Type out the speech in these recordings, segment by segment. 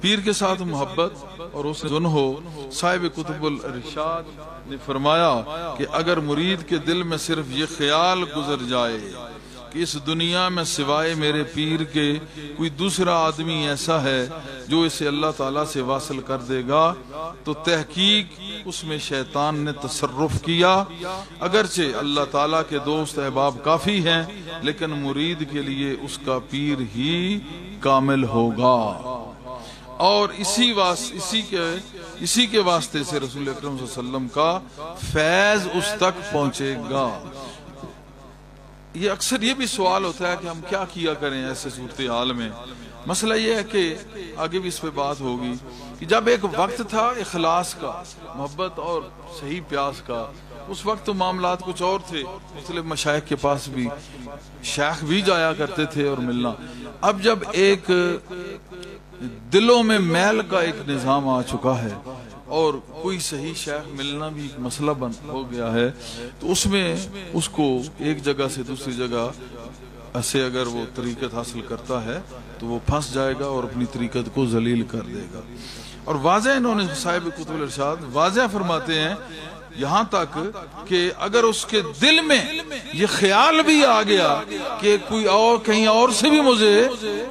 پیر کے ساتھ محبت، اور اس نے ہو صاحب کتب الارشاد نے فرمایا کہ اگر مرید کے دل میں صرف یہ خیال گزر جائے کہ اس دنیا میں سوائے میرے پیر کے کوئی دوسرا آدمی ایسا ہے جو اسے اللہ تعالیٰ سے واصل کر دے گا، تو تحقیق اس میں شیطان نے تصرف کیا۔ اگرچہ اللہ تعالیٰ کے دوست احباب کافی ہیں، لیکن مرید کے لیے اس کا پیر ہی کامل ہوگا، اور اسی کے واسطے سے رسول اکرم صلی اللہ علیہ وسلم کا فیض اس تک پہنچے گا۔ یہ اکثر یہ بھی سوال ہوتا ہے کہ ہم کیا کیا کریں ایسے صورتحال میں۔ مسئلہ یہ ہے کہ آگے بھی اس پہ بات ہوگی کہ جب ایک وقت تھا اخلاص کا، محبت اور صحیح پیاس کا، اس وقت تو معاملات کچھ اور تھے، مختلف مشائخ کے پاس بھی شیخ بھی جایا کرتے تھے اور ملنا۔ اب جب ایک دلوں میں میل کا ایک نظام آ چکا ہے اور کوئی صحیح شیخ ملنا بھی ایک مسئلہ ہو گیا ہے، تو اس میں اس کو ایک جگہ سے دوسری جگہ ایسے اگر وہ طریقت حاصل کرتا ہے تو وہ پھنس جائے گا اور اپنی طریقت کو ذلیل کر دے گا۔ اور واضح انہوں نے صاحب کتب الارشاد واضح فرماتے ہیں یہاں تک کہ اگر اس کے دل میں یہ خیال بھی آ گیا کہ کوئی اور کہیں اور سے بھی مجھے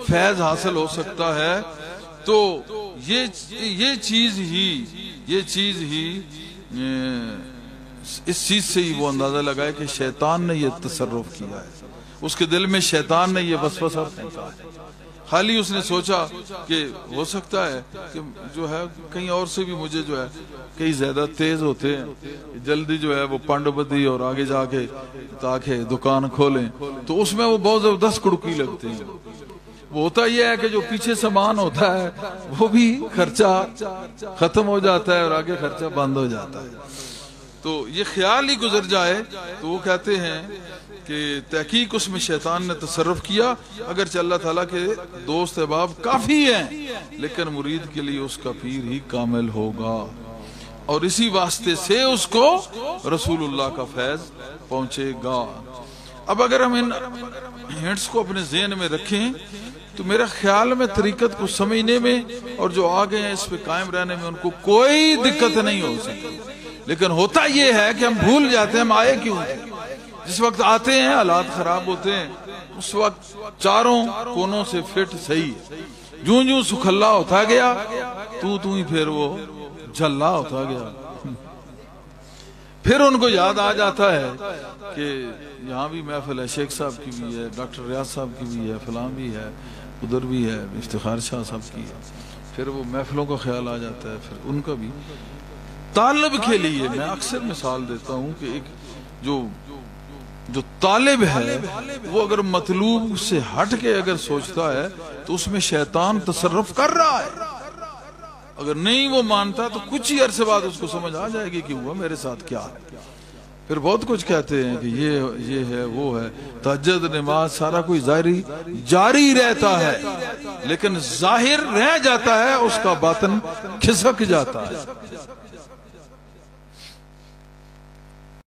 فیض حاصل ہو سکتا ہے، تو یہ چیز ہی اس چیز سے ہی وہ اندازہ لگائے کہ شیطان نے یہ تصرف کیا ہے، اس کے دل میں شیطان نے یہ وسوسہ پھینکا ہے۔ خالی اس نے سوچا کہ ہو سکتا ہے کہ جو ہے کہیں اور سے بھی مجھے جو ہے کئی زیادہ تیز ہوتے ہیں، جلدی جو ہے وہ پانڈو بدی اور آگے جا کے تاکہ دکان کھولیں، تو اس میں وہ بہت زبردست کڑکی لگتے ہیں۔ وہ ہوتا یہ ہے کہ جو پیچھے سامان ہوتا ہے وہ بھی خرچہ ختم ہو جاتا ہے اور آگے خرچہ بند ہو جاتا ہے۔ تو یہ خیال ہی گزر جائے تو وہ کہتے ہیں کہ تحقیق اس میں شیطان نے تصرف کیا، اگرچہ اللہ تعالیٰ کے دوست احباب کافی ہیں، لیکن مرید کے لیے اس کا پیر ہی کامل ہوگا، اور اسی واسطے سے اس کو رسول اللہ کا فیض پہنچے گا۔ اب اگر ہم ان ہنٹس کو اپنے ذہن میں رکھیں تو میرا خیال میں طریقت کو سمجھنے میں اور جو آگے ہیں اس پہ قائم رہنے میں ان کو کوئی دقت نہیں ہو سکتی، لیکن ہوتا یہ ہے کہ ہم بھول جاتے ہیں ہم آئے کیوں ہیں۔ جس وقت آتے ہیں حالات خراب ہوتے ہیں، اس وقت چاروں کونوں سے فٹ صحیح ہے، جوں سکھلا ہوتا گیا تو ہی پھر وہ جھلا ہوتا گیا۔ پھر ان کو یاد آ جاتا ہے کہ یہاں بھی محفل ہے، شیخ صاحب کی بھی ہے، ڈاکٹر ریاض صاحب کی بھی ہے، فلاں بھی ہے، ادھر بھی ہے، افتخار شاہ صاحب کی ہے۔ پھر وہ محفلوں کا خیال آ جاتا ہے، پھر ان کا بھی۔ طالب کے لیے میں اکثر مثال دیتا ہوں کہ ایک جو طالب ہے وہ اگر مطلوب سے ہٹ کے اگر سوچتا ہے تو اس میں شیطان تصرف کر رہا ہے، اگر نہیں وہ مانتا تو کچھ ہی عرصے بعد اس کو سمجھ آ جائے گی کہ ہوا میرے ساتھ کیا ہے۔ پھر بہت کچھ کہتے ہیں کہ یہ ہے وہ ہے، تہجد نماز سارا کوئی ظاہری جاری رہتا ہے، لیکن ظاہر رہ جاتا ہے، اس کا باطن کھسک جاتا ہے۔